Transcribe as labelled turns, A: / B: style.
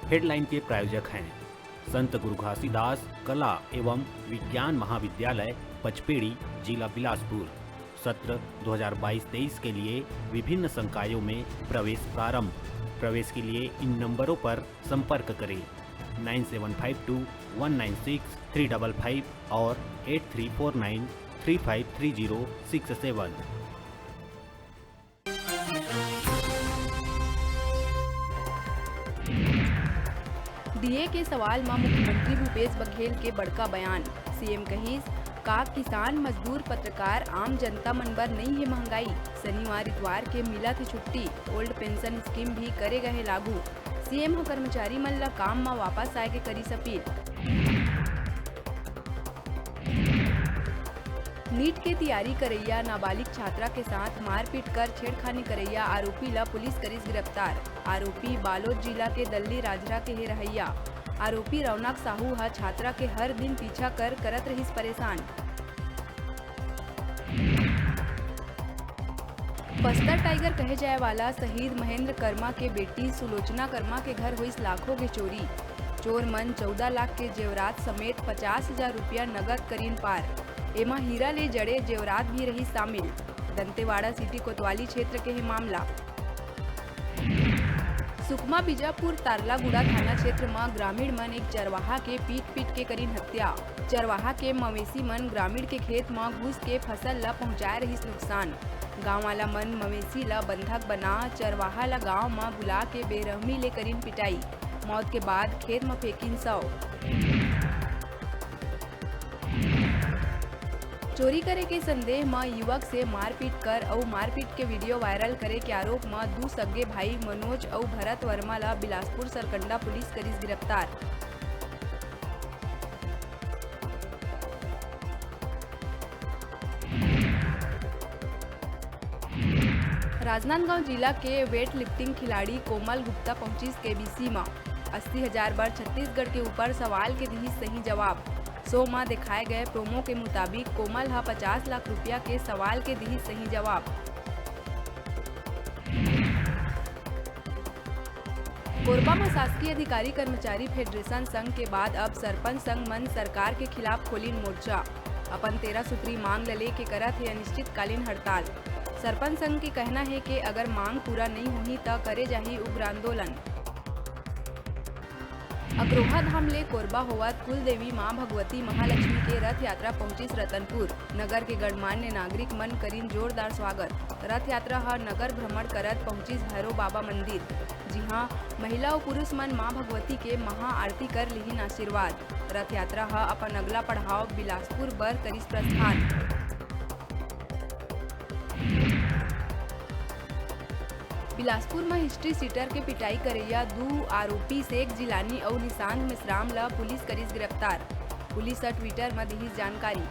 A: Headline के प्रायोजक हैं संत गुरु घासीदास कला एवं विज्ञान महाविद्यालय पचपेड़ी, जिला बिलासपुर। सत्र 2022-23 के लिए विभिन्न संकायों में प्रवेश प्रारंभ। प्रवेश के लिए इन नंबरों पर संपर्क करें 9752196355 और 8349353067।
B: डीए के सवाल में मुख्यमंत्री भूपेश बघेल के बड़का बयान। सीएम कहिस का किसान मजदूर पत्रकार आम जनता मन बर नहीं है महंगाई। शनिवार इतवार के मिलत छुट्टी। ओल्ड पेंशन स्कीम भी करे गए लागू। सीएम ह कर्मचारी मन ला काम में वापस आए के करिस अपील। नीट के तैयारी करैया नाबालिग छात्रा के साथ मारपीट कर छेड़खानी करैया आरोपी ला पुलिस करिस गिरफ्तार। आरोपी बालोद जिला के दल्ली राजरा के है रहैया। आरोपी रौनक साहू हा छात्रा के हर दिन पीछा कर करत रहिस परेशान। बस्तर टाइगर कहे जाए वाला शहीद महेंद्र कर्मा के बेटी सुलोचना कर्मा के घर हुई लाखों के चोरी। चोर मन 14 लाख के जेवरात समेत 50,000 रुपया नगद करीन पार। एमा हीरा ले जड़े जेवरात भी रही शामिल। दंतेवाड़ा सिटी कोतवाली क्षेत्र के है मामला। सुकमा बीजापुर तारलागुड़ा थाना क्षेत्र में ग्रामीण मन एक चरवाहा के पीट के करीन हत्या। चरवाहा के मवेशी मन ग्रामीण के खेत में घुस के फसल ला पहुंचाए रहिस नुकसान। गांव वाला मन मवेशी ला बंधक बना चरवाहा ला गांव में बुला के बेरहमी ले करीन पिटाई। मौत के बाद खेत में फेंकिन शव। चोरी करे के संदेह में युवक से मारपीट कर और मारपीट के वीडियो वायरल करे के आरोप में दू सगे भाई मनोज और भरत वर्मा ला बिलासपुर सरकंडा पुलिस करिस गिरफ्तार। राजनांदगांव जिला के वेट लिफ्टिंग खिलाड़ी कोमल गुप्ता पहुंची केबीसी में। 80,000 बार छत्तीसगढ़ के ऊपर सवाल के दी सही जवाब। शो में दिखाए गए प्रोमो के मुताबिक कोमल हा 50 लाख रुपया के सवाल के दी सही जवाब। कोरबा में शासकीय अधिकारी कर्मचारी फेडरेशन संघ के बाद अब सरपंच संघ मन सरकार के खिलाफ खोलिन मोर्चा। अपन 13 सूत्री मांग ले के करत है अनिश्चितकालीन हड़ताल। सरपंच संघ के कहना है कि अगर मांग पूरा नहीं हुई तो करे जाही उग्र आंदोलन। अग्रोहा धाम ले कोरबा होवत कुल देवी मां भगवती महालक्ष्मी के रथ यात्रा पहुंचिस रतनपुर। नगर के गणमान्य नागरिक मन करीन जोरदार स्वागत। रथ यात्रा हा नगर भ्रमण करत पहुंचिस भैरव बाबा मंदिर, जिहां महिला और पुरुष मन मां भगवती के महा आरती कर लिहिन आशीर्वाद। रथ यात्रा हा अपन अगला पड़ाव बिलासपुर बर करिस प्रस्थान। बिलासपुर में हिस्ट्री सीटर के पिटाई करैया 2 आरोपी शेख जिलानी और निशांत मिश्राम ला पुलिस करिस गिरफ्तार। पुलिस ट्विटर में दी जानकारी।